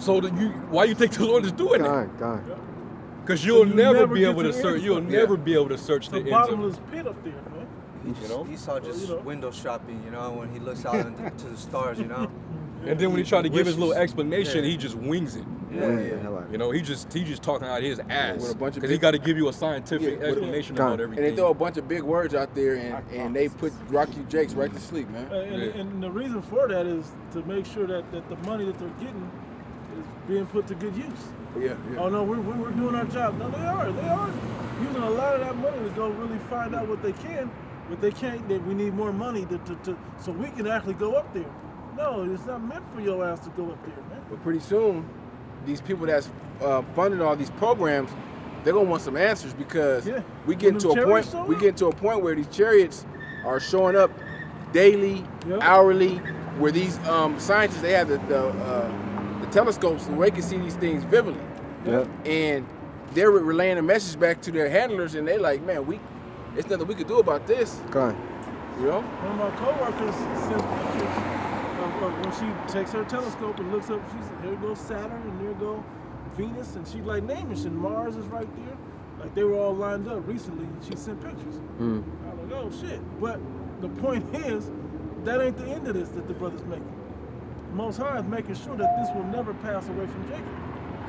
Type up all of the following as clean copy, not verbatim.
So why you think the Lord is doing that? God. Because you'll never be get able to to search. ends You'll of it. never be able to search the It's a ends of it. bottomless pit up there, man. You know? Esau just window shopping, you know, when he looks out into the stars, you know. And then when he tried to give his little wishes. explanation, Yeah. he just wings it. Yeah. You know, he just talking out his ass With a bunch of because he big- got to give you a scientific explanation about And everything. they throw a bunch of big words out there, and they put Rocky Jakes right to sleep, man. And the reason for that is to make sure that the money that they're getting is being put to good use. Yeah. Oh no, we're doing our job. No, they are using a lot of that money to go really find out what they can, but they can't. We need more money to so we can actually go up there. No, it's not meant for your ass to go up there, man. But pretty soon, these people that's funding all these programs, they're gonna want some answers because we get into a point where these chariots are showing up daily, hourly, where these scientists, they have the telescopes so they can see these things vividly. And they're relaying a message back to their handlers, and they're like, man, it's nothing we could do about this. God. You know? One of my coworkers sent pictures of when she takes her telescope and looks up, she said, here goes Saturn and there go Venus, and she like name it, and Mars is right there. Like they were all lined up recently, and she sent pictures. I was like, oh shit. But the point is, that ain't the end of this that the brother's making. The Most High is making sure that this will never pass away from Jacob.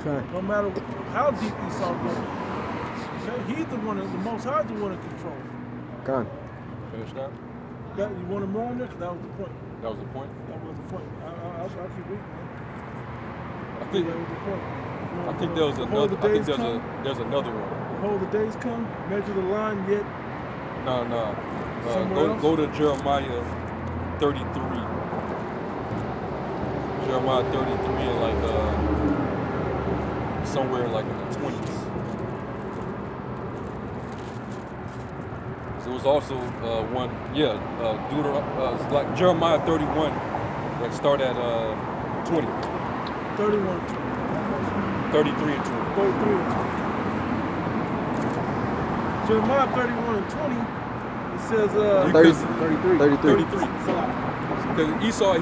Okay. No matter how deep Esau goes. Okay? He's the one, the Most High is the one in control. God. Finish that? You wanted more on there? 'Cause that was the point. That was the point? That was the point. I'll keep reading, man. I think that was the point. I think there was another. I think there's another one. Behold, the days come, measure the line yet. No. Go to Jeremiah 33. Jeremiah 33 and like somewhere like in the 20s. It was also one, it's like Jeremiah 31, like start at 20. 31. 33 and 20. 33 and 20. Jeremiah 31 and 20, it says 33. Because Esau,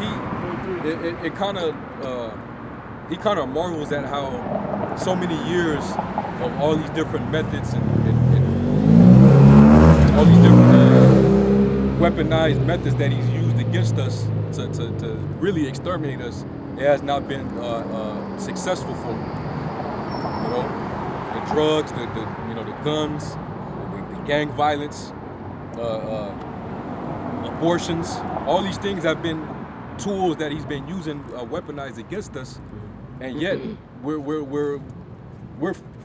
he kind of marvels at how so many years of all these different methods and all these different weaponized methods that he's used against us to really exterminate us, it has not been successful for him. You know, the drugs, the guns, the gang violence, abortions, all these things have been tools that he's been using weaponized against us, and yet we're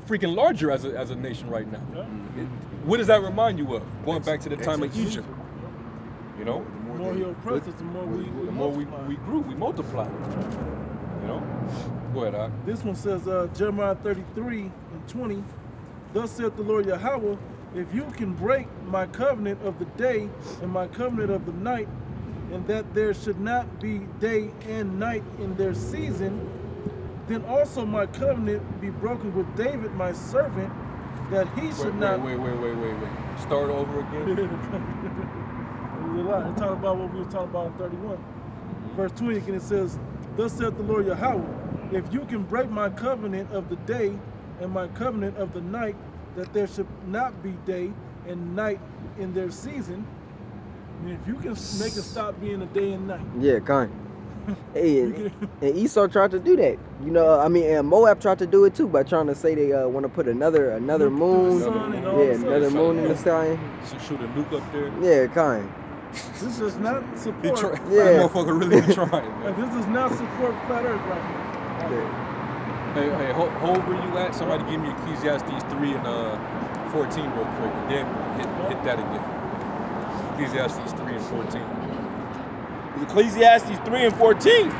freaking larger as a nation right now. What does that remind you of? Going back to the time of Egypt. You know? The more he oppressed us, the more we grew, we multiplied. You know? Go ahead, Ak. This one says, Jeremiah 33 and 20, thus saith the Lord Yahweh, if you can break my covenant of the day and my covenant of the night, and that there should not be day and night in their season, then also my covenant be broken with David, my servant, that he should not... Wait. Start over again. It's talking about what we were talking about in 31. Verse 20 again, it says, thus saith the Lord Yahweh, if you can break my covenant of the day and my covenant of the night, that there should not be day and night in their season, I mean, if you can make it stop being a day and night. Yeah, kind. Hey, and Esau tried to do that. You know, I mean, and Moab tried to do it too by trying to say they want to put another moon. Another moon in the sky. Shoot a nuke up there. Yeah, kind. This does not support. That motherfucker really be trying, man. This does not support flat Earth right here. Hey, hold where you at. Somebody give me Ecclesiastes 3 and 14 real quick, and then hit that again. Ecclesiastes 3 and 14. Ecclesiastes 3 and 14.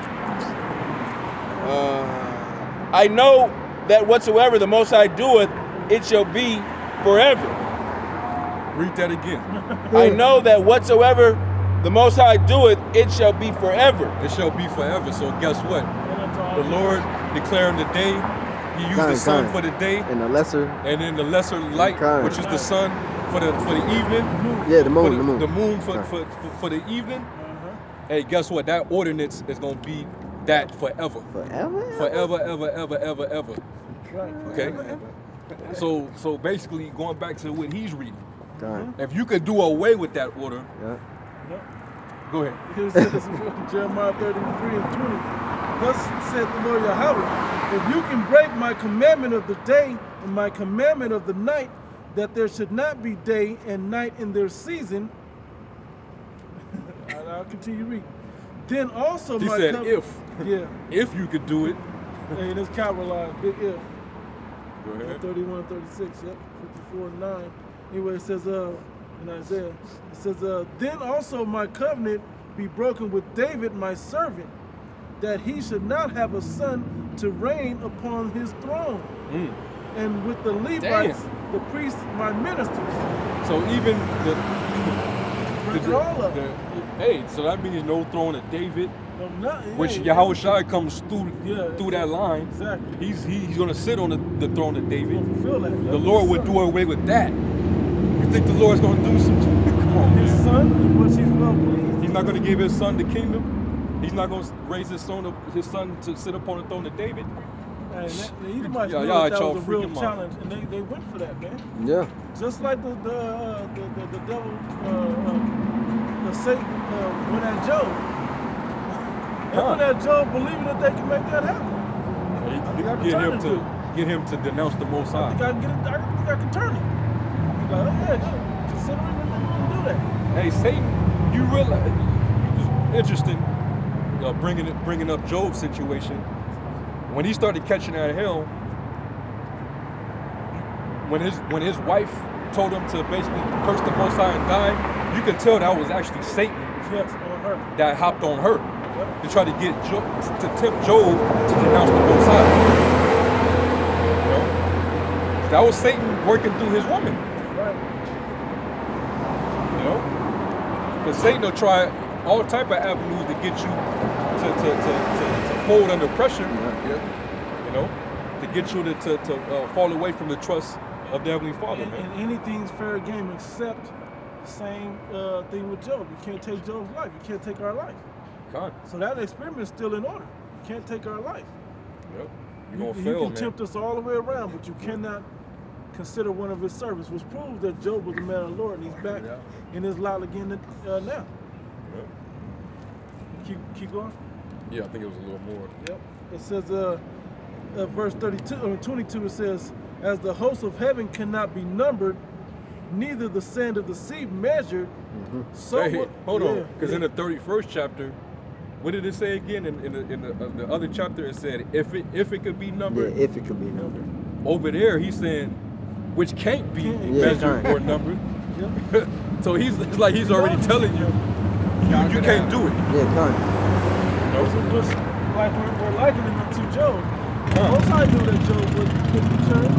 I know that whatsoever the Most High doeth, it shall be forever. Read that again. I know that whatsoever the Most High doeth, it shall be forever. It shall be forever. So guess what? The Lord declaring the day. He used the sun for the day, and the lesser, and then the lesser light, which is the sun for the evening. Yeah, the moon. The moon for the evening. Hey, guess what? That ordinance is gonna be that forever. Forever? Ever. Right. Okay? So basically, going back to what he's reading, Done. if you could do away with that order, Yeah. go ahead. Here it says in Jeremiah 33 and 20. Thus said the Lord Yahweh, if you can break my commandment of the day and my commandment of the night, that there should not be day and night in their season, I'll continue reading. Then also He my said covenant. if. Yeah. If you could do it. Hey, this capitalized, big if. Go ahead. 31, 36, yep, 54 and 9. Anyway, it says in Isaiah, it says, then also my covenant be broken with David my servant, that he should not have a son to reign upon his throne. And with the Levites, the priests, my ministers. So even hey, so that means no throne of David, which Yahweh Shai comes through that line. Exactly. He's going to sit on the throne of David. He'll fulfill that. The Lord would do away with that. You think the Lord's going to do something? Come on, his man. son, which he's well pleased. He's not going to give his son the kingdom. He's not going to raise his son to sit upon the throne of David. And the Edomites Yeah, knew y'all that was a real freaking challenge, and they went for that, man. Yeah. Just like the devil, Satan went at Job. They went at Job believing that they can make that happen. Get him to denounce the Most High. I think I can turn him. He's like, oh yeah, consider him and do that. Hey, Satan, you realize it's interesting bringing up Job's situation. When he started catching that hell, when his wife told him to basically curse the Most High and die, you can tell that was actually Satan that hopped on her to try to get to tempt Job to denounce the Most High. You know, that was Satan working through his woman. Right. You know, because Satan will try all type of avenues to get you to fold under pressure. You know, to get you to fall away from the trust of the Heavenly Father. And anything's fair game except the same thing with Job. You can't take Job's life. You can't take our life. God. So that experiment is still in order. You can't take our life. Yep. You're gonna You fail, can tempt us all the way around, but you cannot consider one of his servants, which proves that Job was a man of the Lord, and he's back in his lot again now. Yep. Keep going. Yeah, I think it was a little more. Yep. It says, verse 22, it says, as the hosts of heaven cannot be numbered, neither the sand of the sea measured. So hey, hold on, because in the 31st chapter, what did it say again? In the other chapter, it said if it could be numbered. Yeah, if it could be numbered. Over there, he's saying which can't be measured or numbered. Yep. So it's like he's already telling you you can't do it. Yeah, done. Just like we're likening it to Job. Most I knew that Job couldn't be turned.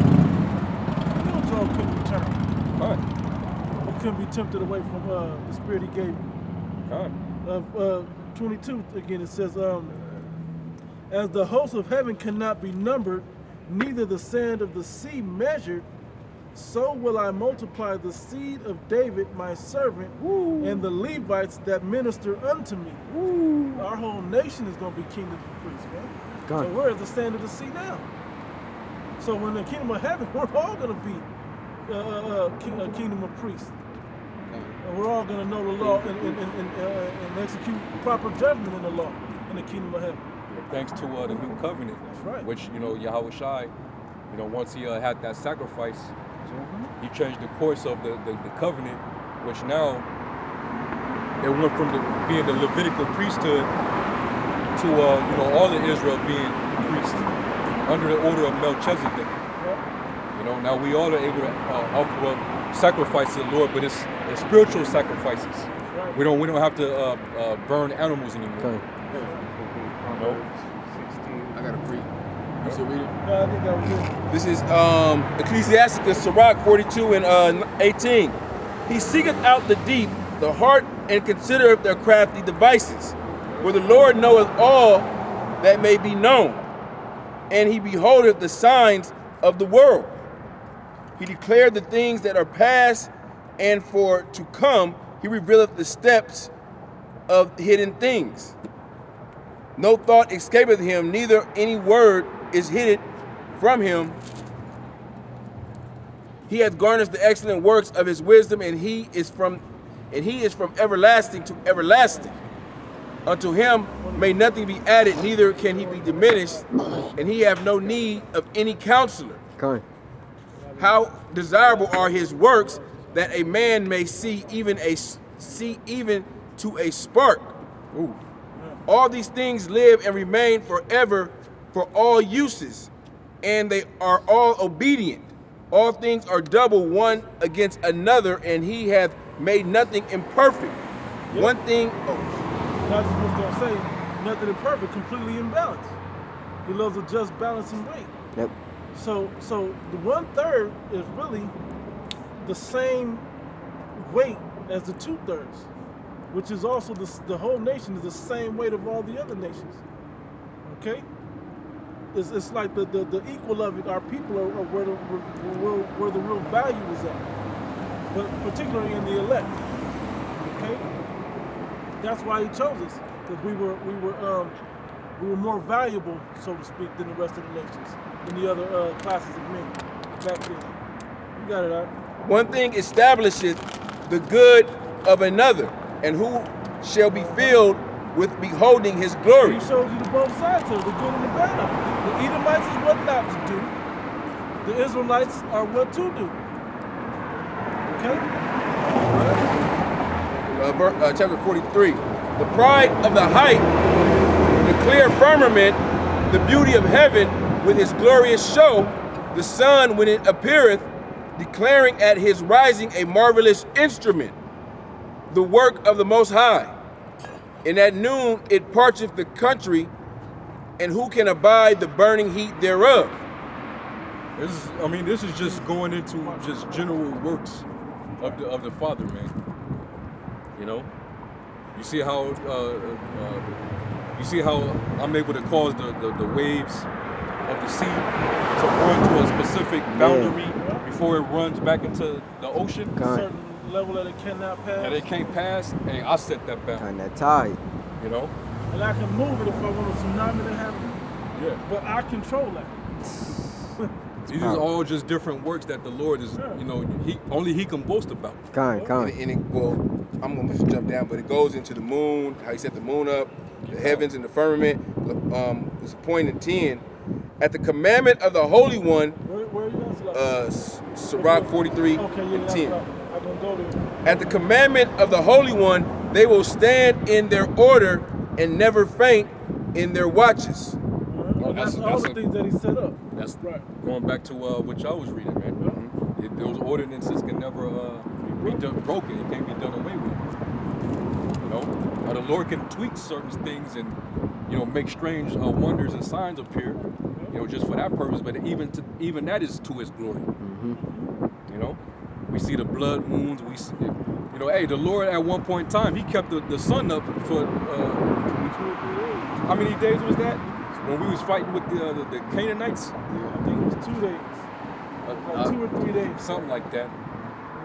He knew Job couldn't be turned. He couldn't be tempted away from the spirit he gave him. 22 again, it says, as the hosts of heaven cannot be numbered, neither the sand of the sea measured, so will I multiply the seed of David my servant and the Levites that minister unto me. Our whole nation is going to be kingdom of priests, man. So where is the sand of the sea now? So when the kingdom of heaven, we're all going to be a kingdom of priests. And we're all going to know the law and execute proper judgment in the law in the kingdom of heaven. Yeah, thanks to the new covenant, which, Yahweh Shai, once he had that sacrifice, he changed the course of the covenant, which now it went from being the Levitical priesthood to all of Israel being priests under the order of Melchizedek. Now we all are able to offer up sacrifices to the Lord, but it's spiritual sacrifices. We don't have to burn animals anymore. I got a free. You still reading? No, I think that was it. This is Ecclesiasticus, Sirach 42 and 18. He seeketh out the deep, the heart, and considereth their crafty devices. For the Lord knoweth all that may be known, and he beholdeth the signs of the world. He declared the things that are past, and for to come he revealeth the steps of hidden things. No thought escapeth him, neither any word is hidden from him. He hath garnished the excellent works of his wisdom, and he is from everlasting to everlasting. Unto him may nothing be added, neither can he be diminished, and he have no need of any counselor. Come. How desirable are his works, that a man may see even to a spark. Ooh. All these things live and remain forever for all uses, and they are all obedient. All things are double one against another, and he hath made nothing imperfect. Yep. One thing. I just was gonna say, nothing imperfect, completely imbalanced. He loves a just balance and weight. Yep. So the 1/3 is really the same weight as the 2/3, which is also the whole nation is the same weight of all the other nations. Okay? It's like the equal of it. Our people are where the real value is at, but particularly in the elect. Okay? That's why he chose us, because we were more valuable, so to speak, than the rest of the nations, than the other classes of men back then. You got it, all right? One thing establisheth the good of another, and who shall be filled with beholding his glory. He showed you the both sides of it, the good and the bad of it. The Edomites is what not to do. The Israelites are what to do. Okay? Chapter 43. The pride of the height, the clear firmament, the beauty of heaven with his glorious show, the sun when it appeareth, declaring at his rising a marvelous instrument, the work of the Most High. And at noon it parcheth the country, and who can abide the burning heat thereof? This is just going into just general works of the Father, man. You know, you see how I'm able to cause the waves of the sea to run to a specific boundary before it runs back into the ocean. A certain level that it cannot pass. And it can't pass, and I set that boundary. Kind of tight. You know? And I can move it if I want a tsunami to happen. Yeah. But I control that. These are all just different works that the Lord is, only He can boast about. Kind. Well, I'm going to just jump down, but it goes into the moon, how he set the moon up, the heavens and the firmament. There's a point in 10. At the commandment of the Holy One, where are you at? Sirach 43 and 10. I'm going to go there. At the commandment of the Holy One, they will stand in their order and never faint in their watches. That's all the things that he set up. That's right. Going back to what y'all was reading, man. Mm-hmm. Those ordinances can never be broken. It can't be done away with. You know, the Lord can tweak certain things and make strange wonders and signs appear. Just for that purpose. But even that is to His glory. Mm-hmm. You know, we see the blood moons. We see, the Lord at one point in time He kept the sun up for how many days was that? When we was fighting with the Canaanites? Yeah, I think it was 2 days. Like 2 or 3 days. Something like that.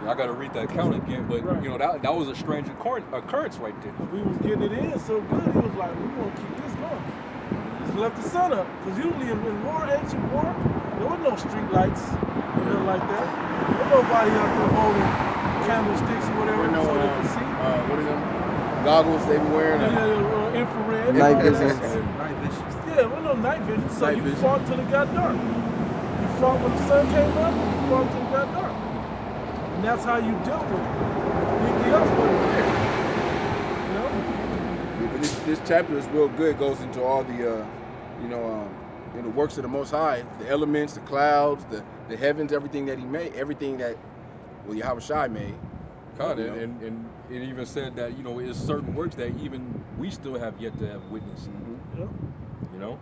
I got to read that count again, but that was a strange occurrence right there. We was getting it in so good, he was like, we want to keep this going. Just left the sun up. Because usually in ancient war, there was no street lights, nothing like that. There was nobody out there holding candlesticks or whatever so they could see. What are them? Goggles they be wearing? Infrared. Night vision. Yeah, well, no night vision. So you fought till it got dark. You fought when the sun came up, you fought till it got dark. And that's how you dealt with it. Anything else wasn't fair. This chapter is real good. It goes into all the, the works of the Most High, the elements, the clouds, the heavens, everything that He made, everything that Yahweh Shai made. God, and it even said that it's certain works that even we still have yet to have witnessed. Mm-hmm. Yep. You know,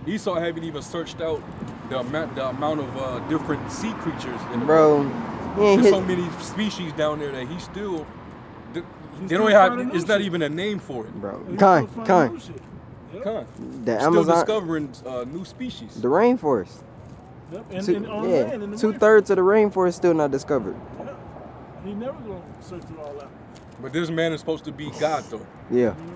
Esau haven't even searched out the amount of different sea creatures. There's so many species down there that he still. They don't have. It's not even a name for it, bro. The still Amazon discovering new species. The rainforest. Yep. And on land, in the 2/3 of the rainforest still not discovered. Yeah. He never gonna search through all that. But this man is supposed to be God, though. Yeah. Mm-hmm.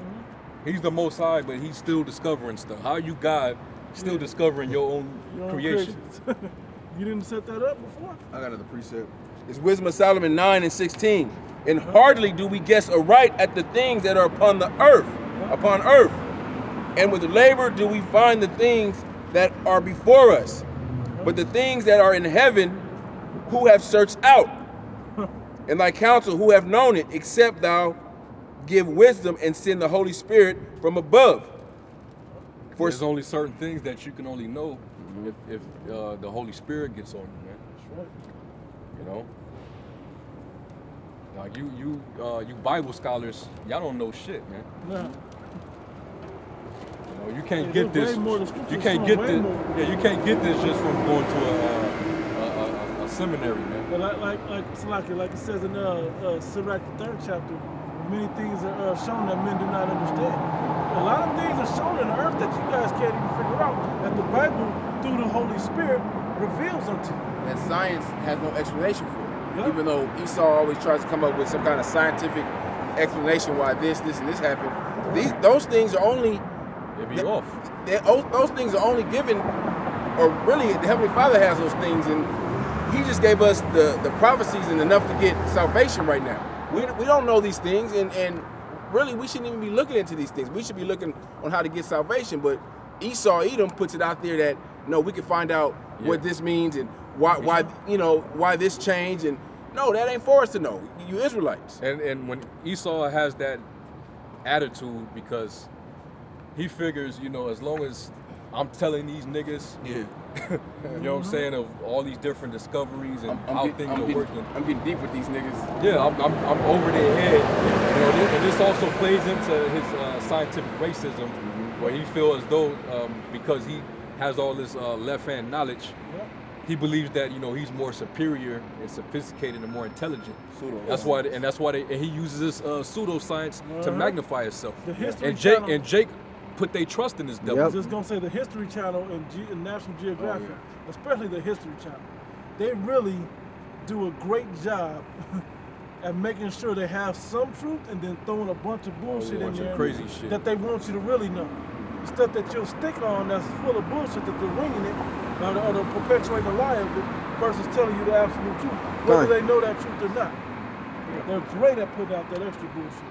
He's the Most High, but he's still discovering stuff. How are you God still discovering your own creations? You didn't set that up before? I got another precept. It's Wisdom of Solomon 9:16. And hardly do we guess aright at the things that are upon earth. And with labor do we find the things that are before us. But the things that are in heaven, who have searched out? And thy counsel, who have known it, except thou give wisdom and send the Holy Spirit from above. For there's only certain things that you can only know if the Holy Spirit gets on you, man. That's right. You know, like you Bible scholars, y'all don't know shit, man. No. You know, you can't get this. You can't get this. Yeah, you can't get this just from going to a seminary, man. But like it says in Sirach, the 3rd chapter, many things are shown that men do not understand. A lot of things are shown in the earth that you guys can't even figure out, that the Bible, through the Holy Spirit, reveals unto you. And science has no explanation for it. Yep. Even though Esau always tries to come up with some kind of scientific explanation why this, and this happened. Those things are only... off. Those things are only given, or really the Heavenly Father has those things, and He just gave us the prophecies and enough to get salvation right now. We don't know these things, and really we shouldn't even be looking into these things. We should be looking on how to get salvation, but Esau, Edom puts it out there that, no, we can find out what this means and why this changed, and no, that ain't for us to know. You Israelites. And when Esau has that attitude, because he figures, as long as I'm telling these niggas, you know what I'm saying, of all these different discoveries and how things are working. I'm getting deep with these niggas. Yeah, I'm over their head. And this also plays into his scientific racism, where he feels as though because he has all this left-hand knowledge, he believes that he's more superior and sophisticated and more intelligent. That's why he uses this pseudoscience to magnify himself. And Jake put their trust in this devil. I was just gonna say the History Channel and National Geographic, especially the History Channel, they really do a great job at making sure they have some truth and then throwing a bunch of bullshit in there crazy shit that they want you to really know. The stuff that you're sticking on that's full of bullshit, that they're winging it or they're perpetuating a lie of it versus telling you the absolute truth, whether they know that truth or not. They're great at putting out that extra bullshit.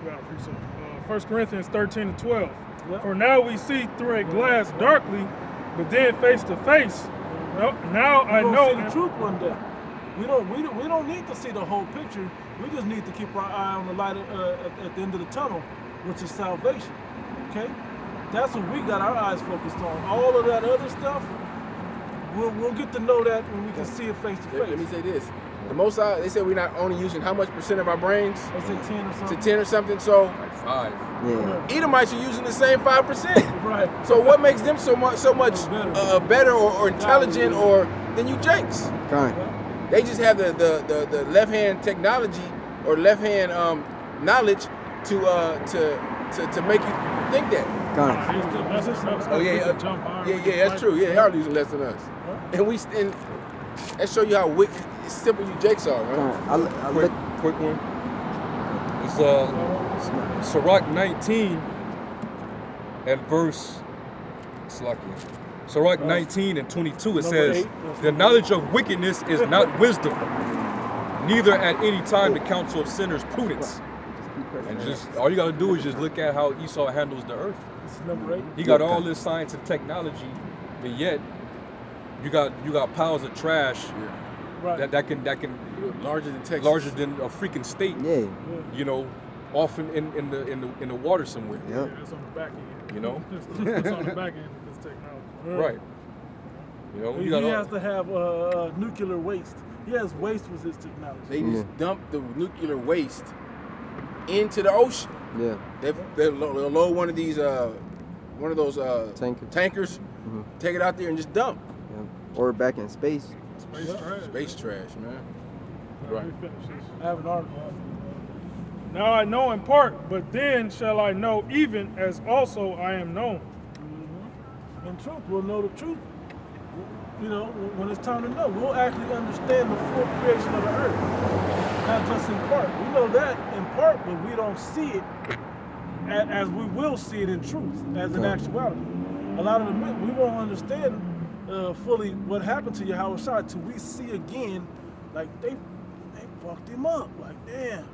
Yeah, I appreciate it. 1 Corinthians 13:12. For now we see through a glass darkly, but then face to face. Now I know see the truth one day. We don't need to see the whole picture. We just need to keep our eye on the light at the end of the tunnel, which is salvation. Okay, that's what we got our eyes focused on. All of that other stuff, we'll get to know that when we can see it face to face. Let me say this. The most they said we're not only using how much % of our brains? They said 10 or something. To 10 or something, so like 5. Yeah. Edomites are using the same 5%. Right. So what makes them so much better or intelligent or than you Jakes? Right. They just have the left hand technology or left hand knowledge to make you think that. Oh yeah, that's true. Yeah, they are using less than us, and that show you how simple you Jakes are, right? Quick one. It's Sirach 19 and verse. Sirach 19 and 22. It says, "The knowledge of wickedness is not wisdom, neither at any time the counsel of sinners prudence." And just all you gotta do is just look at how Esau handles the earth. This is number 8. He got all this science and technology, but yet you got piles of trash that can larger than Texas, larger than a freaking state. Yeah. Off in the water somewhere. Yeah. That's on the back end. It's on the back end of this technology. Right. He has to have nuclear waste. He has waste with his technology. They just dump the nuclear waste into the ocean. Yeah. They'll load one of those tankers, take it out there and just dump. Yeah. Or back in space. Space trash, man. Right. I have an article on it. Now I know in part, but then shall I know even as also I am known. In truth, we'll know the truth. When it's time to know, we'll actually understand the full creation of the earth, not just in part. We know that in part, but we don't see it as we will see it in truth, as in actuality. A lot of the men, we won't understand fully what happened to Yahweh Shai till we see again, like they fucked him up. Like, damn.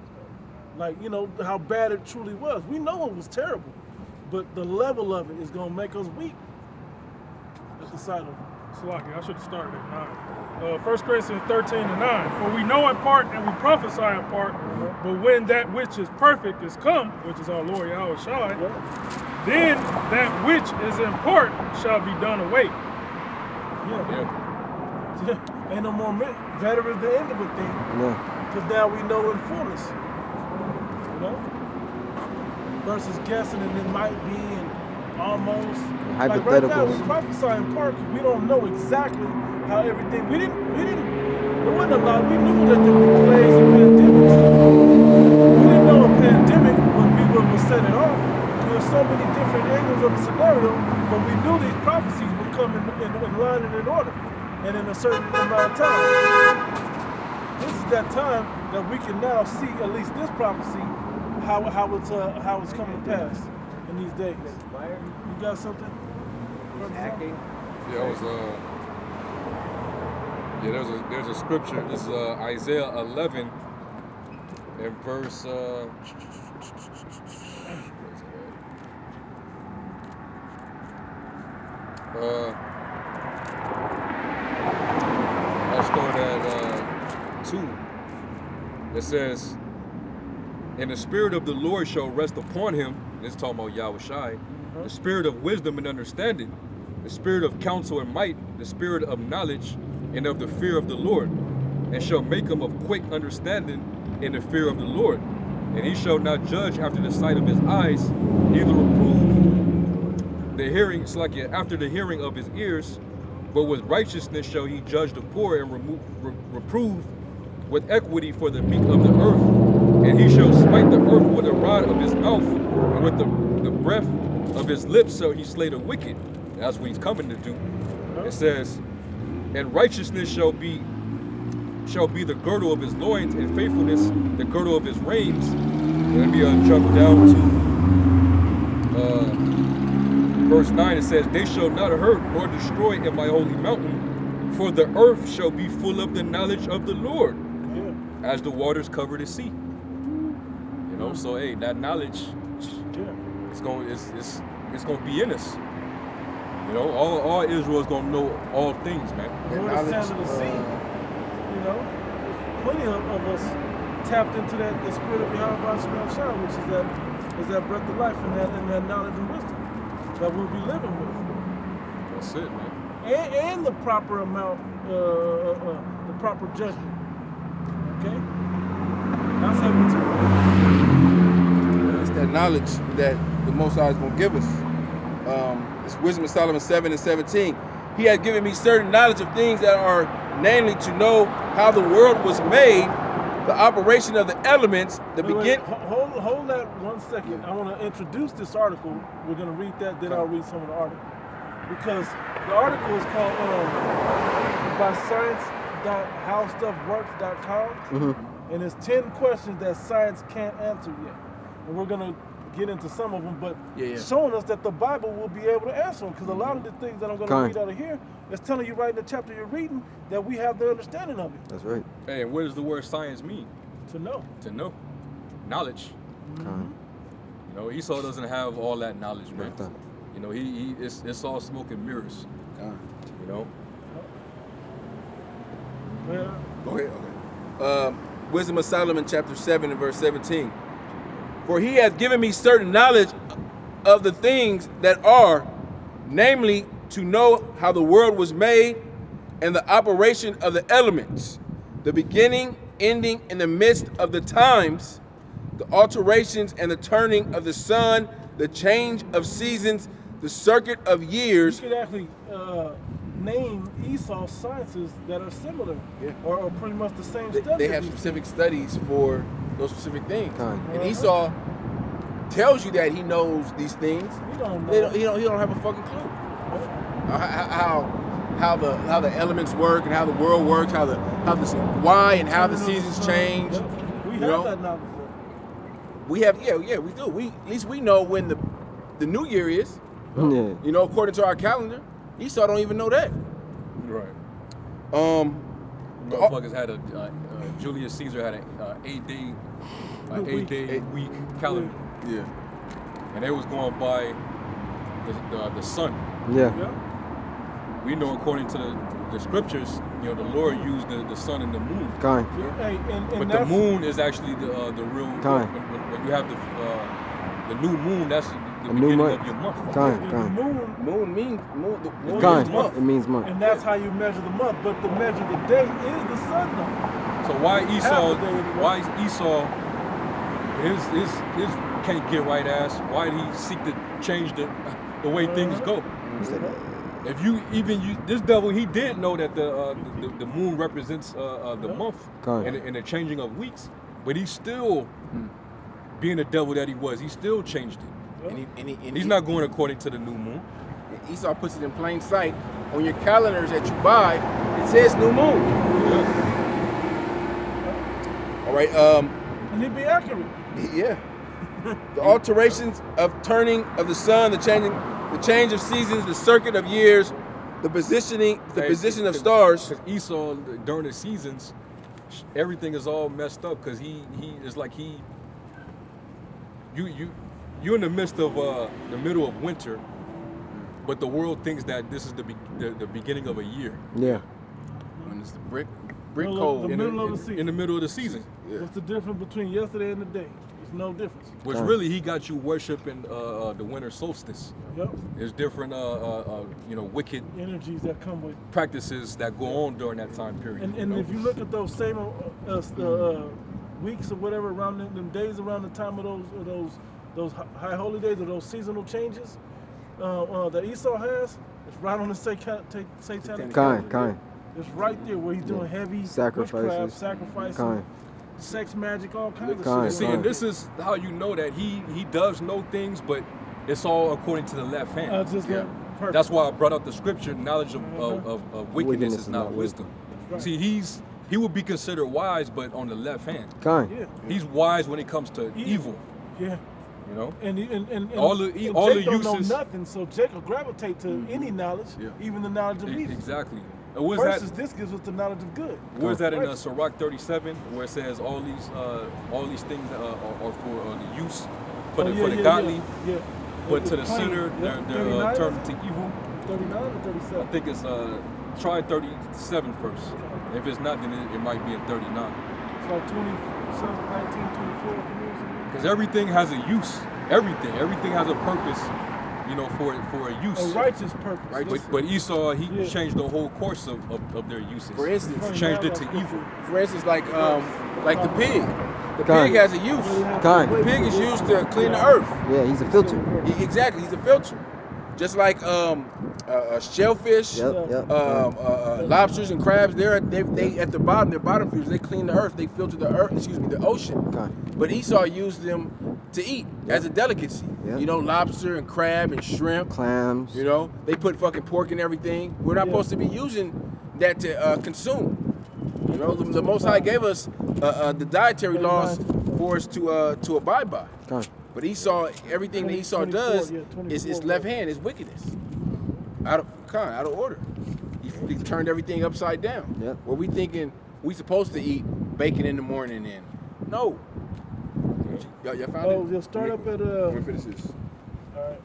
Like, you know, how bad it truly was. We know it was terrible, but the level of it is going to make us weak at the sight of it. Salaki, I should have started at 9. 1 Corinthians 13:9. For we know in part and we prophesy in part, but when that which is perfect is come, which is our Lord Yahweh Shai, then that which is in part shall be done away. Yeah. Ain't no more better is the end of a thing. Because now we know in fullness. You know? Versus guessing and it might be and almost. Like right now we prophesy in part because we don't know exactly how everything. There wasn't a lot. We knew that there were plagues and pandemics. We didn't know a pandemic would set it off. There were so many different angles of the scenario, but we knew these prophecies would come in line and in order, and in a certain amount of time. This is that time that we can now see at least this prophecy, how it's coming to pass in these days. You got something? There's a scripture. This is Isaiah 11 and verse. I'll start at 2. It says, "And the Spirit of the Lord shall rest upon him." This is talking about Yahweh Shai. The Spirit of wisdom and understanding, the Spirit of counsel and might, the Spirit of knowledge and of the fear of the Lord, and shall make him of quick understanding in the fear of the Lord. And he shall not judge after the sight of his eyes, neither reprove the hearing, after the hearing of his ears, but with righteousness shall he judge the poor and reprove with equity for the meek of the earth. And he shall smite the earth with a rod of his mouth, and with the breath of his lips shall he slay the wicked. That's what he's coming to do. It says, "And righteousness shall be the girdle of his loins, and faithfulness the girdle of his reins." Let me jump down to verse 9. It says, "They shall not hurt nor destroy in my holy mountain, for the earth shall be full of the knowledge of the Lord, as the waters cover the sea." You know, so hey, that knowledge, it's gonna be in us. You know, all Israel is gonna know all things, man. We're the sand of the sea. You know, plenty of us tapped into the spirit of Yahweh Shai, which is that breath of life and that knowledge and wisdom that we'll be living with. That's it, man. And the proper amount, the proper judgment. Okay, that's heavy too. It's that knowledge that the Most High is going to give us. It's Wisdom of Solomon 7:17. "He has given me certain knowledge of things that are, namely, to know how the world was made, the operation of the elements, Hold that 1 second. I want to introduce this article. We're going to read that, then I'll read some of the article. Because the article is called by science.howstuffworks.com, and it's 10 questions that science can't answer yet. And we're going to get into some of them, but showing us that the Bible will be able to answer them, because a lot of the things that I'm going to read out of here is telling you right in the chapter you're reading that we have the understanding of it. That's right. Hey, and what does the word science mean? To know. To know. Knowledge. You know, Esau doesn't have all that knowledge, man. You know, it's all smoke and mirrors. You know? Yeah. Go ahead. Okay. Wisdom of Solomon chapter 7 and verse 17. "For he has given me certain knowledge of the things that are, namely, to know how the world was made, and the operation of the elements, the beginning, ending, and the midst of the times, the alterations and the turning of the sun, the change of seasons, the circuit of years." You could actually name Esau's sciences that are similar, or pretty much the same stuff. They have specific studies for those specific things. And Esau tells you that he knows these things. He don't know. He don't have a fucking clue. How the elements work and how the world works, how the seasons change. We have that knowledge. we have, we do. At least we know when the new year is. Yeah. You know, according to our calendar. Esau don't even know that. Right. The- Motherfuckers had Julius Caesar had a 8-day week calendar, Yeah. and they was going by the sun. Yeah. We know according to the scriptures, you know, the Lord used the sun and the moon. Kind. Hey, and But the that's- moon is actually the real. Time. When you have the new moon, that's the A new beginning month. of your month. Kind. the Kind. Moon means the moon Kind. means month. It means month. And that's how you measure the month. But to measure the day is the sun, though. So why Esau? Half a day anyway. Why Esau? His can't get right ass. Why did he seek to change the way things go? If this devil, he did know that the moon represents the month and the changing of weeks, but he's still being the devil that he was. He still changed it. And He's not going according to the new moon. Esau puts it in plain sight on your calendars that you buy. It says new moon. All right. And he'd be accurate. Yeah. The alterations of turning of the sun, the change of seasons, the circuit of years, the position of stars. Because Esau during the seasons, everything is all messed up because he is like you're in the midst of the middle of winter, but the world thinks that this is the beginning of a year. Yeah. When it's the brick Middle of cold. the middle of the season. In the middle of the season. Yeah. What's the difference between yesterday and today? There's no difference. Which really he got you worshiping the winter solstice. Yep. There's different wicked Energies that come with. practices that go on during that time period. And if you look at those same weeks or whatever around them days around the time of those high holy days or those seasonal changes that Esau has, it's right on the satanic calendar. Kind. It's right there where he's doing heavy Sacrifices. witchcraft, sacrificing, Kind. sex magic, all kinds of Kind. shit. See, and this is how you know that he does know things, but it's all according to the left hand. Perfect. That's why I brought up the scripture. Knowledge of wickedness is not wisdom. Right. See, he would be considered wise, but on the left hand. Kind. Yeah. He's wise when it comes to evil. Yeah. You know. And All the Jake uses- don't know nothing, so Jake will gravitate to any knowledge, even the knowledge of evil. Exactly. Where's Versus that? this gives us the knowledge of good. Where's that in Right. Sirach 37, where it says all these things are for the use for the godly, Yeah. but to the It's plain. sinner Yeah. they're 39, turned to evil. 39 or I 37? think it's try 37 first. If it's not, then it might be in 39. It's like 27, 19, 24. Because everything has a use. Everything has a purpose. You know, for a use. A righteous purpose. But Esau, he changed the whole course of their uses. For instance, changed it to evil. For instance, like the pig. The Kind. pig has a use. Kind. The pig is used to clean the earth. Yeah, he's a filter. Exactly, he's a filter. Just like shellfish, Yep. lobsters and crabs, they at the bottom, their bottom feeders, they clean the earth, they filter the earth, the ocean. Kind. But Esau used them to eat as a delicacy. Yep. You know, lobster and crab and shrimp. Clams. You know, they put fucking pork in everything. We're not supposed to be using that to consume. You know, the Most High gave us the dietary laws for us to abide by. Kind. But Esau, everything that Esau 24, does yeah, is 24. left hand, is wickedness. Out of order. He turned everything upside down. Yep. Where we thinking we supposed to eat bacon in the morning and no. Y'all found it? Oh, you'll start up at Let me finish this. all right.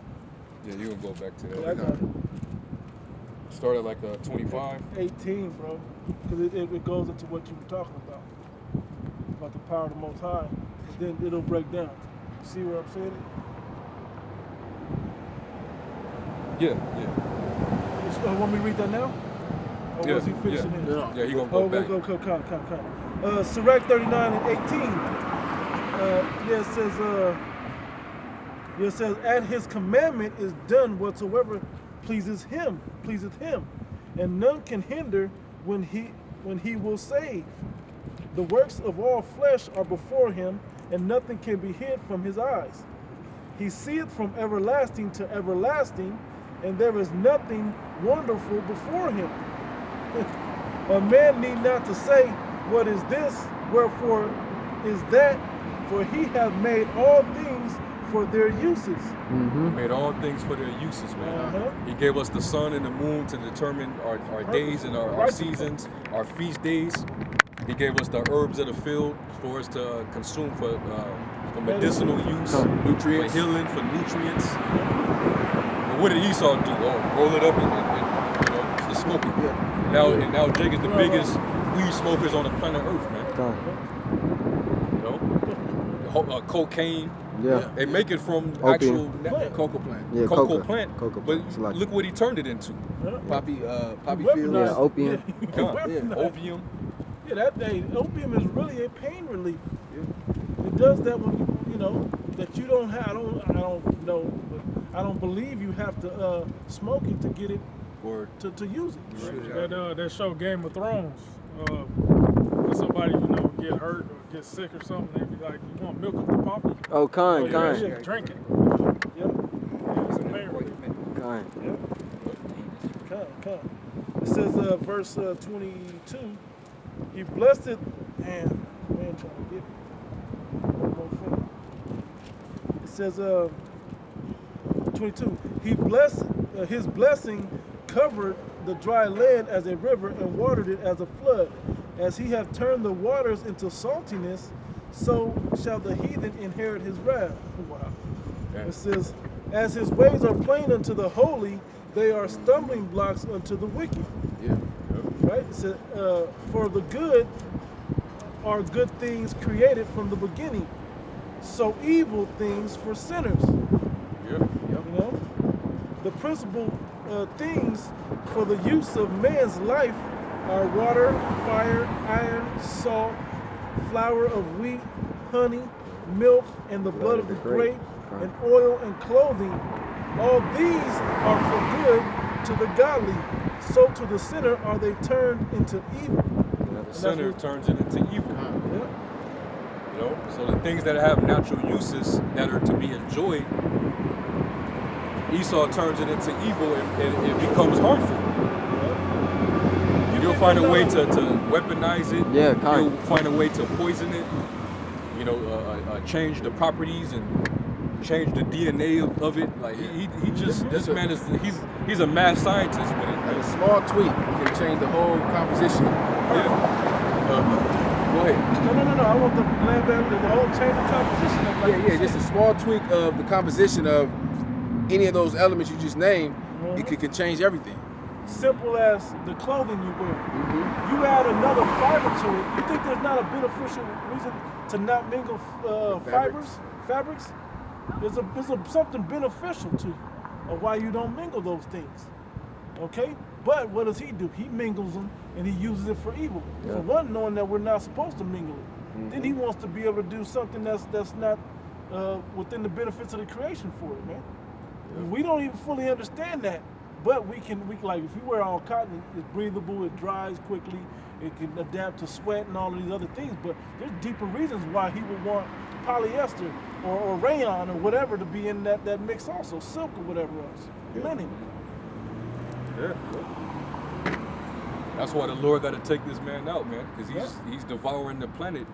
Yeah, you can go back to I that. got it. Start at like 25. 18, bro. Because it goes into what you were talking about the power of the Most High. And then it'll break down. See where I'm saying it? Yeah. Want me to read that now? Or was he finishing it? Yeah, he gonna go back. Come. Sirach 39 and 18. It says, at his commandment is done whatsoever pleaseth him, and none can hinder when he will save. The works of all flesh are before him, and nothing can be hid from his eyes. He seeth from everlasting to everlasting, and there is nothing wonderful before him. A man need not to say, what is this? Wherefore is that? For he hath made all things for their uses. Mm-hmm. Made all things for their uses, man. He gave us the sun and the moon to determine our days and our seasons, our feast days. He gave us the herbs of the field for us to consume for medicinal use, nutrients, for healing, for nutrients. But what did Esau do? Oh, roll it up and just smoke it. Yeah. And now Jake is the biggest weed smokers on the planet Earth, man. You know, cocaine. Yeah. They make it from Opium. actual cocoa plant. Yeah, cocoa plant. Cocoa But plant. Like look what he turned it into. Poppy fields. yeah, opium. Opium. Yeah, opium is really a pain relief. It does that when that you don't have. I don't know, but I don't believe you have to smoke it to get it Or to use it. That show Game of Thrones. When somebody get hurt or get sick or something, they be like, "You want milk of the poppy?" Oh, kind. Yeah, drink it. Yep. It's a pain relief. Kind. Come. It says, verse 22, he blessed it, and man, trying to get one more thing. It says, 22, he blessed, his blessing covered the dry land as a river and watered it as a flood. As he hath turned the waters into saltiness, so shall the heathen inherit his wrath. Wow. It says, as his ways are plain unto the holy, they are stumbling blocks unto the wicked. Yeah. Right? It says, for the good are good things created from the beginning, so evil things for sinners. Yeah. You know? The principal things for the use of man's life are water, fire, iron, salt, flour of wheat, honey, milk, and the blood of the grape, and oil and clothing. All these are for good to the godly. So to the sinner are they turned into evil. The sinner turns it into evil. Yeah. You know, so the things that have natural uses that are to be enjoyed, Esau turns it into evil and it becomes harmful. You'll find a way to weaponize it. Yeah, kind. You'll find a way to poison it. You know, change the properties and change the DNA of it. Like he just this man is he's a mad scientist with it. Like a small tweak can change the whole composition. Yeah. Go ahead. No. I want the land back the whole change of composition. Yeah, just a small tweak of the composition of any of those elements you just named. It can change everything. Simple as the clothing you wear. You add another fiber to it. You think there's not a beneficial reason to not mingle fabrics? There's something beneficial to you of why you don't mingle those things. Okay? But what does he do? He mingles them and he uses it for evil. Yeah. For one, knowing that we're not supposed to mingle it. Then he wants to be able to do something that's not within the benefits of the creation for it, man. Yeah. We don't even fully understand that. But we like if you wear all cotton, it's breathable, it dries quickly, it can adapt to sweat and all of these other things. But there's deeper reasons why he would want polyester or rayon or whatever to be in that mix also, silk or whatever else, linen. Yeah. That's why the Lord got to take this man out, man, because he's devouring the planet,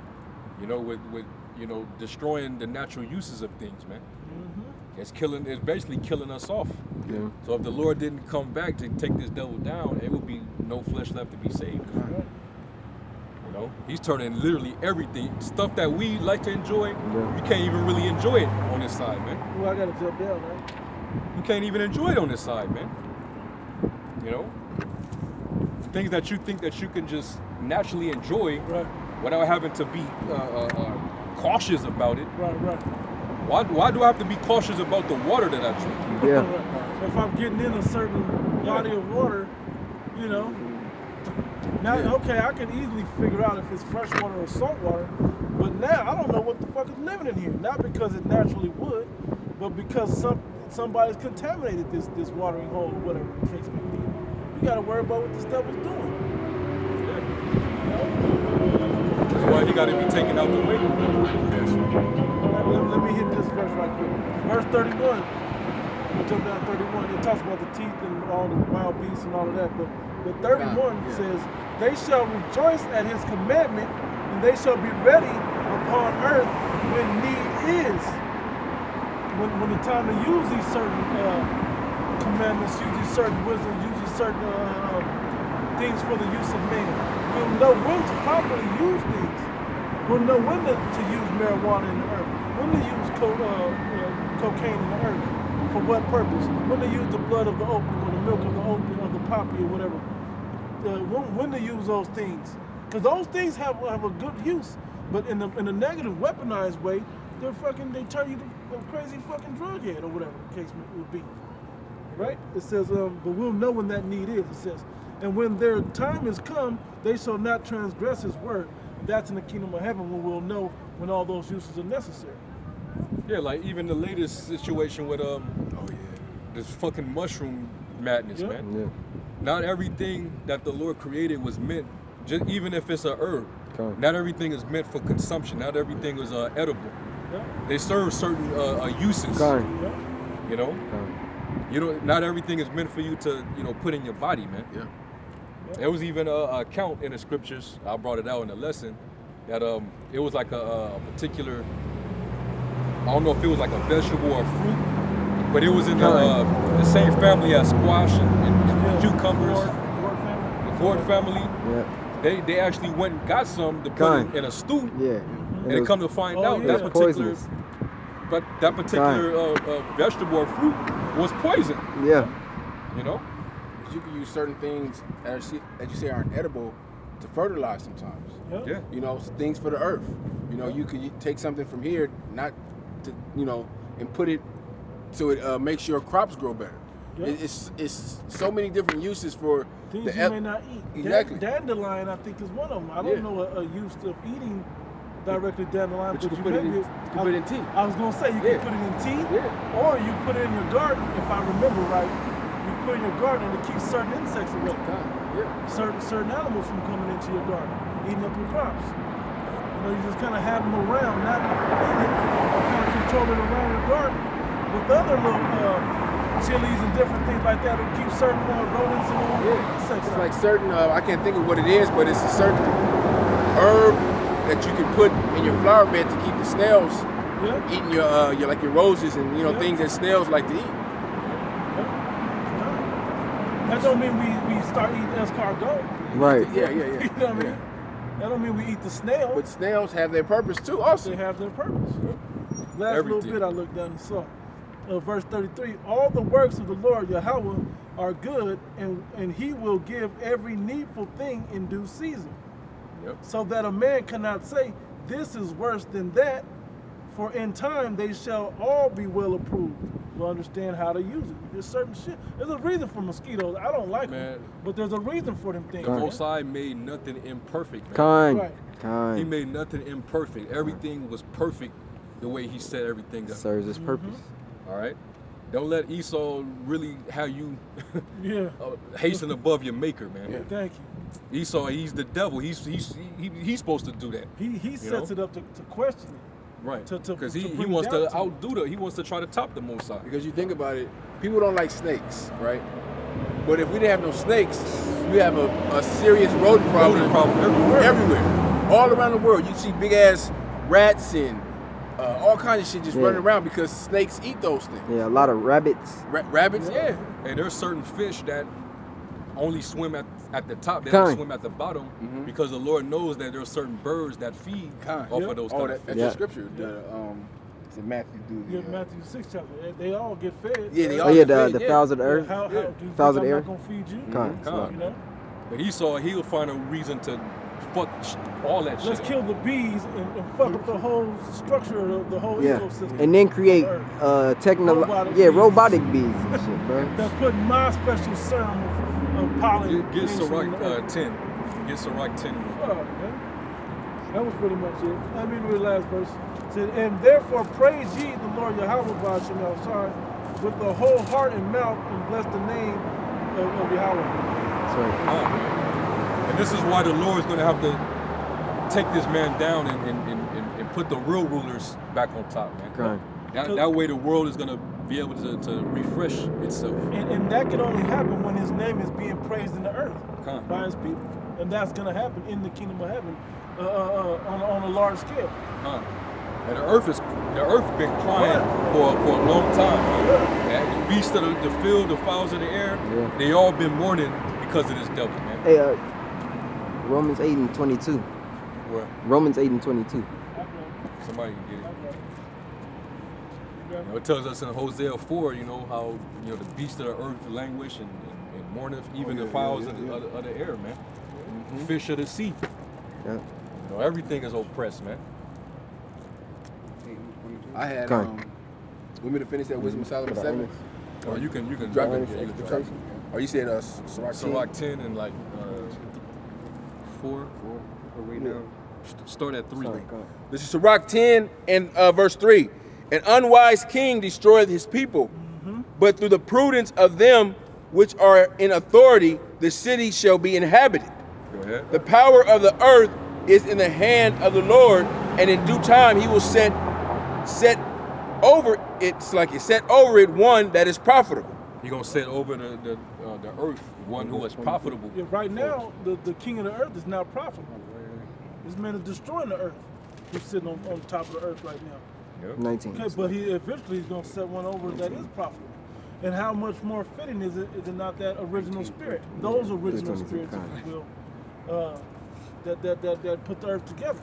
you know, with destroying the natural uses of things, man. It's basically killing us off. Yeah. So if the Lord didn't come back to take this devil down, it would be no flesh left to be saved. You know, he's turning literally everything, stuff that we like to enjoy, you can't even really enjoy it on this side, man. Well, I gotta jump down, man. You can't even enjoy it on this side, man. You know, things that you think that you can just naturally enjoy without having to be cautious about it. Right. Why do I have to be cautious about the water that I drink? Yeah. If I'm getting in a certain body of water, you know. Now, okay, I can easily figure out if it's fresh water or salt water, but now I don't know what the fuck is living in here. Not because it naturally would, but because somebody's contaminated this watering hole or whatever the case may be. You gotta worry about what this devil's doing. That's why he got to be taken out the way. Let me hit this verse right quick. Verse 31. We'll jump down 31. It talks about the teeth and all the wild beasts and all of that. But 31 says, they shall rejoice at his commandment, and they shall be ready upon earth when need is. When the time to use these certain commandments, use these certain wisdom, use these certain things for the use of man. We'll know when to properly use things. We'll know when to use marijuana in the earth, when to use cocaine in the earth, for what purpose, when to use the blood of the opium or the milk of the opium or the poppy or whatever. When to use those things. Because those things have a good use, but in a negative, weaponized way, they turn you to a crazy fucking drug head or whatever the case would be. Right? It says, but we'll know when that need is, it says. And when their time is come, they shall not transgress his word. And that's in the kingdom of heaven when we'll know when all those uses are necessary. Yeah, like even the latest situation with this fucking mushroom madness, man. Yeah. Not everything that the Lord created was meant, just even if it's a herb. Okay. Not everything is meant for consumption. Not everything is edible. Yeah. They serve certain uses. Okay. Yeah. You know, Okay. you know, not everything is meant for you to, put in your body, man. Yeah. There was even a account in the scriptures. I brought it out in the lesson that it was like a particular. I don't know if it was like a vegetable or fruit, but it was in the same family as squash and cucumbers. The gourd family. Yeah. They actually went and got some to put in a stew. Yeah. And they come to find out yeah. that It's particular, poisonous. but that particular vegetable or fruit was poison. Yeah. You know. You can use certain things that you say aren't edible to fertilize sometimes. Yeah. You know, things for the earth. You know, you could take something from here, not to, and put it so it makes your crops grow better. Yeah. It's so many different uses for Things the you may not eat. Exactly. Dandelion, I think, is one of them. I don't know a use of eating directly dandelion, But you can put it in tea. I was gonna say you can put it in tea, or you put it in your garden. If I remember right, you put it in your garden and it keeps certain insects away. Certain animals from coming into your garden, eating up your crops. You just kind of have them around, not in it, kind of control it around your garden with other little chilies and different things like that to keep certain rodents and insects. It's like certain, I can't think of what it is, but it's a certain herb that you can put in your flower bed to keep the snails eating your roses and things that snails like to eat. That don't mean we start eating escargot. Right. Yeah. You know what I mean? That don't mean we eat the snail. But snails have their purpose too, also. They have their purpose. Last little bit I looked down and saw. Verse 33, all the works of the Lord Yahweh are good, and he will give every needful thing in due season. Yep. So that a man cannot say, this is worse than that, for in time they shall all be well approved. We'll understand how to use it. There's certain shit. There's a reason for mosquitoes. I don't like them, but there's a reason for them things. The Most High made nothing imperfect, man. Right. He made nothing imperfect. Everything was perfect the way he set everything up. Serves his purpose. All right? Don't let Esau really have you hasten above your maker, man. Yeah, thank you. Esau, he's the devil. He's supposed to do that. He sets it up to question it. Right. Because he bring wants down to outdo he wants to try to top the Most High. Because you think about it, people don't like snakes, right? But if we didn't have no snakes, you have a serious rodent problem everywhere. All around the world. You see big ass rats and all kinds of shit just running around because snakes eat those things. Yeah, a lot of rabbits. Rabbits, yeah. And there's certain fish that only swim at the top. They don't swim at the bottom because the Lord knows that there are certain birds that feed off of those kind of fish. That's the scripture. It's in Matthew. Matthew 6 chapter. They all get fed. Yeah, they all get fed. The fowls of the earth. How do you fowls of think the I'm air. not gonna feed you? Con. You know? But Esau, he'll find a reason to fuck all that shit. Let's kill the bees and fuck up the whole structure of the whole ecosystem. And then create robotic bees and shit, bro. That's putting my special serum of pollen. Get Sirach 10. Get Sirach 10. That was pretty much it. Let me read the last verse. It said, and therefore praise ye the Lord Yahweh Ba'ashem El-Shai with the whole heart and mouth, and bless the name of Yahweh. That's right. And this is why the Lord is going to have to take this man down and put the real rulers back on top, man. That way the world is going to be able to refresh itself. And that can only happen when his name is being praised in the earth by his people. And that's going to happen in the kingdom of heaven on a large scale. And the earth been crying for a long time. Man. The beasts of the field, the fowls of the air, they all been mourning because of this devil, man. Hey, Romans 8:22. What? Romans 8:22. Somebody can get it. You know, it tells us in Hosea 4, you know, how the beasts of the earth languish and mourneth, even the fowls of the air, man. Mm-hmm. Fish of the sea. Yeah. You know, everything is oppressed, man. I had want me to finish that Wisdom of Solomon 7? Or you can drop it. Yeah, you can drop it. Or you said Sirach 10 and like 4. Or right now. Start at 3. This is Sirach 10 and verse 3. An unwise king destroyeth his people, but through the prudence of them which are in authority, the city shall be inhabited. Go ahead. The power of the earth is in the hand of the Lord, and in due time he will set over it one that is profitable. He gonna set over the earth one who is profitable. Yeah, right now, the king of the earth is not profitable. This man is destroying the earth. He's sitting on top of the earth right now. Yep. 19. Okay, but he eventually is going to set one over that is profitable. And how much more fitting is it not that original spirit, those original spirits, if you will, that put the earth together.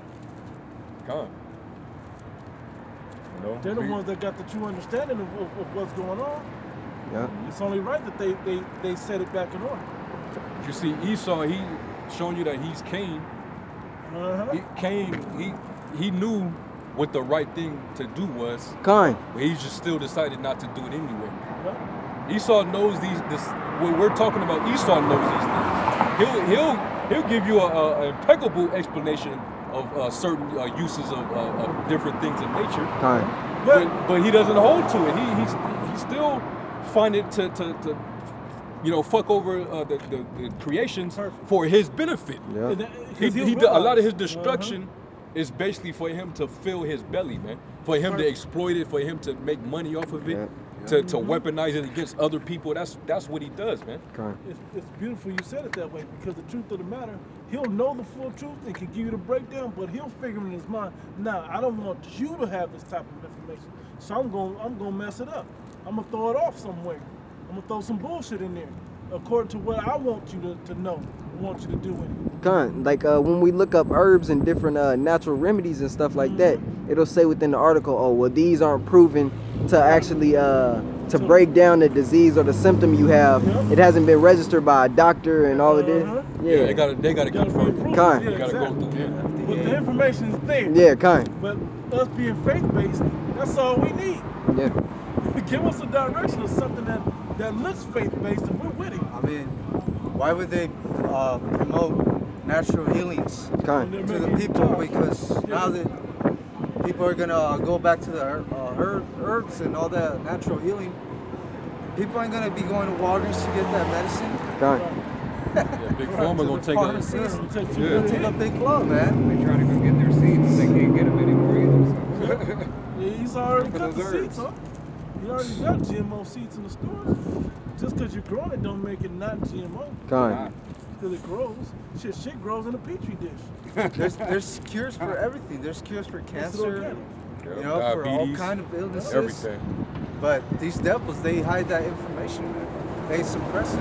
Come. You know, They're the ones that got the true understanding of what's going on. Yeah. It's only right that they set it back in order. You see, Esau, he showing you that he's Cain. He knew what the right thing to do was, Kind. but he just still decided not to do it anyway. Esau knows when we're talking about, Esau knows these things. He'll give you an impeccable explanation of certain uses of different things in nature. Kind. But he doesn't hold to it. He still find it to fuck over the creations for his benefit. Yeah. A lot of his destruction is basically for him to fill his belly, man. For him to exploit it, for him to make money off of it, to weaponize it against other people. That's what he does, man. It's beautiful you said it that way, because the truth of the matter, he'll know the full truth and can give you the breakdown, but he'll figure in his mind, nah, I don't want you to have this type of information, so I'm gonna mess it up. I'm gonna throw it off somewhere. I'm gonna throw some bullshit in there, according to what I want you to know, I want you to do with it. Like when we look up herbs and different natural remedies and stuff like that, it'll say within the article, oh, well, these aren't proven to actually to break down the disease or the symptom you have. It hasn't been registered by a doctor and all of this. Yeah, they gotta confirm it. Kind. They gotta go through it. But the information is there. Yeah, kind. But us being faith-based, that's all we need. Yeah. Give us a direction of something that looks faith-based and we're with it. I mean, why would they promote natural healings Kind. to the people? Because now that people are gonna go back to the herbs and all that natural healing, people aren't gonna be going to Walgreens to get that medicine. Kind. Yeah, Big Pharma gonna take Take a big club, man. They try to go get their seeds. They can't get them anymore either. Yeah, he's already cut the seeds, huh? You already got GMO seeds in the stores. Just because you're growing it don't make it not GMO. Kind. Because it grows. Shit grows in a petri dish. There's cures for everything. There's cures for cancer, for all diabetes, kind of illnesses. everything. But these devils, they hide that information, man. They suppress it.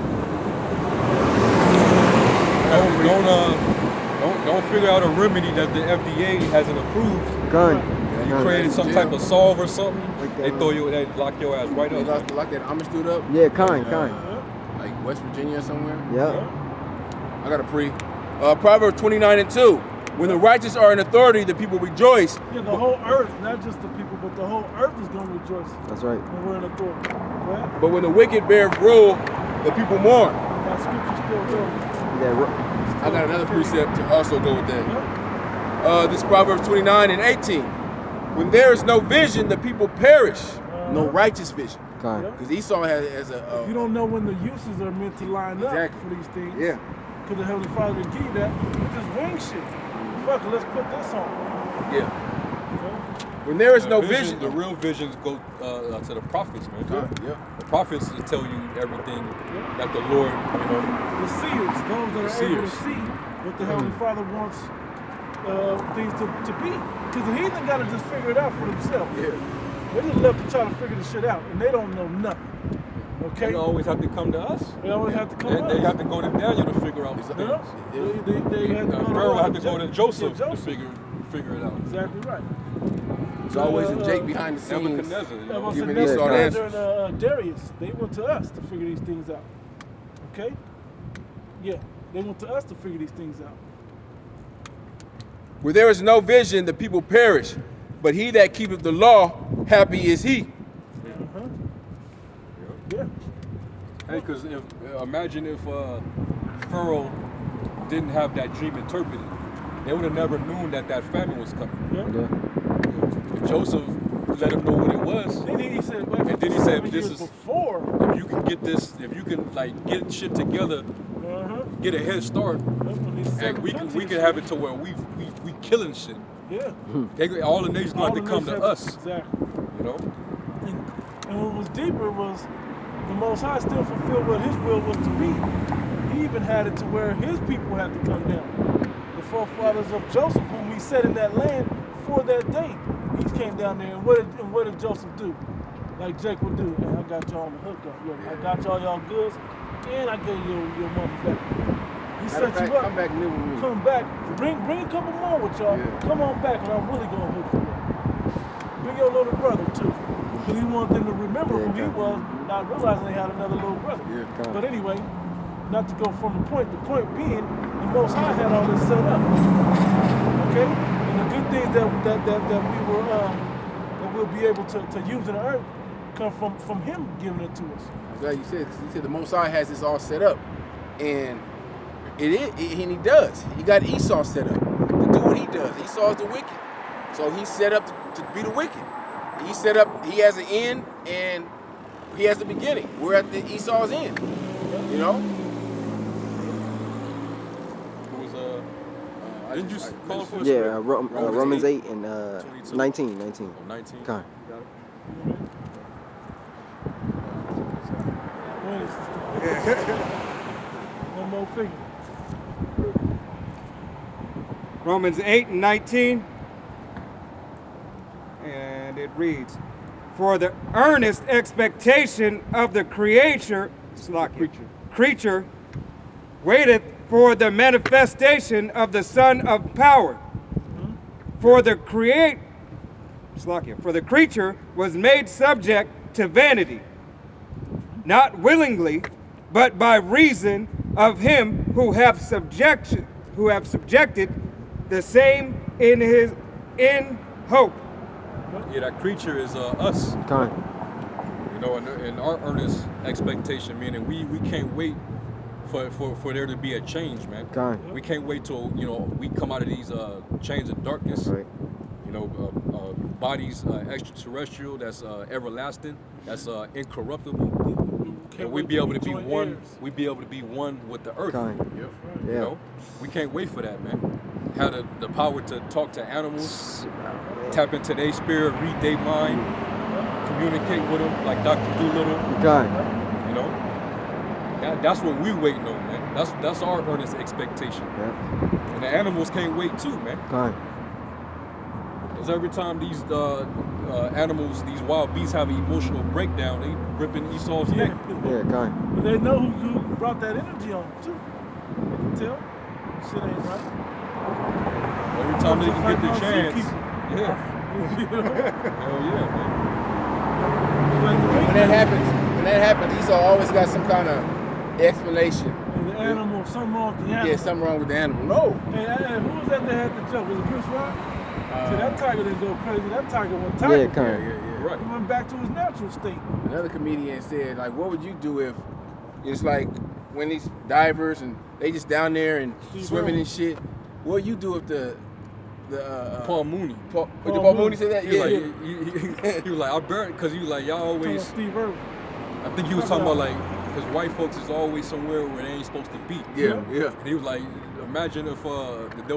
Don't figure out a remedy that the FDA hasn't approved. Kind. You created some type of solve or something, they lock your ass right They up. lock that Amish dude up. Yeah, kind. Like West Virginia or somewhere. Yeah. I got a Proverbs 29:2. When the righteous are in authority, the people rejoice. Yeah, the whole earth, not just the people, but the whole earth is going to rejoice. That's right. When we're in authority. Right? But when the wicked bear rule, the people mourn. That scripture still goes. Yeah. I got another precept to also go with that. This is Proverbs 29:18. When there is no vision, the people perish. No righteous vision. Kind. Because Esau has a. If you don't know when the uses are meant to line up Exactly. for these things, Yeah. because the Heavenly Father didn't give you that, you just wing shit. Fuck it, let's put this on. Yeah. When there is no vision, the real visions go to the prophets, man. Yeah. The prophets will tell you everything that the Lord, The seers, those that are able to seers. see what the Heavenly Father wants things to be. Because the heathen got to just figure it out for themselves. Yeah. They just love to try to figure this shit out, and they don't know nothing. Okay? They always have to come to us. They always have to come to us. They have to go to Daniel to figure out these things. Yeah. They had to go to Pharaoh had to go to Joseph to Joseph. figure it out. Exactly right. It's always a Jake behind the scenes. Nebuchadnezzar, you know. Giving Nebuchadnezzar Esau the and Darius, they went to us to figure these things out. Okay? Yeah, they went to us to figure these things out. Where there is no vision, the people perish. But he that keepeth the law, happy is he. Uh-huh. Yeah. Hey, because imagine if Pharaoh didn't have that dream interpreted. They would have never known that famine was coming. Yeah. If Joseph let him know what it was, Then he said, and then he said, this "This is before. if you can get this, if you can like get shit together, get a head start, and we can have it to where we killing shit. Yeah. All the nations going to come to us. Exactly. You know. And what was deeper was the Most High still fulfilled what His will was to be. He even had it to where His people had to come down. The forefathers of Joseph, whom He set in that land for that day, He came down there. And what did Joseph do? Like Jake would do. Man, I got y'all on the hookup. Look, I got y'all goods, and I gave your money back. He set you up. Come back and live with me. Come back. Bring a couple more with y'all. Yeah. Come on back, and I'm really gonna hook you up. Bring your little brother too, because he wanted them to remember who he was, not realizing they had another little brother. Yeah. But anyway, not to go from the point being, the Most High had all this set up. Okay, and the good things that we'll be able to use in the earth come from Him giving it to us. Like you said the Most High has this all set up, and and he does. He got Esau set up to do what he does. Esau's the wicked, so he's set up to be the wicked. He's set up. He has an end and he has the beginning. We're at the Esau's end. You know. Didn't you call for Romans 8 and 19. 19. Oh, 19. Con. One more figure. Romans 8 and 19. And it reads, for the earnest expectation of the creature waiteth for the manifestation of the Son of Power. For the creature was made subject to vanity, not willingly, but by reason of him who have subjected the same in hope. Yeah, that creature is us. Con. You know, and our earnest expectation, meaning we can't wait for there to be a change, man. Con. We can't wait till we come out of these chains of darkness. Right. You know, bodies extraterrestrial, that's everlasting, that's incorruptible, and we be able to be one. We be able to be one with the earth. Con. You Yeah. know, we can't wait for that, man. Have the power to talk to animals, tap into their spirit, read their mind, communicate with them like Dr. Doolittle. Con. You know, that's what we waiting on, man. That's our earnest expectation. Yeah. And the animals can't wait too, man. Con. Because every time these animals, these wild beasts have an emotional breakdown, they ripping Esau's neck. Yeah, con. But they know who brought that energy on too. They can tell. Shit ain't right. Every time they can get the Like chance. zookeeper. Yeah. You know? Hell yeah, man. Like the When that happens, Esau always got some kind of explanation. the animal, something wrong with the animal. Yeah, something wrong with the animal. No. Hey, who was that had the joke? Was it Chris Rock? See, that tiger didn't go crazy. That tiger went tiger. Yeah, con. Yeah. Right. He went back to his natural state. Another comedian said, like, what would you do if it's like when these divers and they just down there and swimming and shit? What would you do if the Paul Mooney. Paul Mooney said that? He was Yeah. like, he was like, I buried, because he was like, y'all Talking always, about Steve Irwin. I think he was talking about like, because white folks is always somewhere where they ain't supposed to be. Yeah. And he was like, imagine if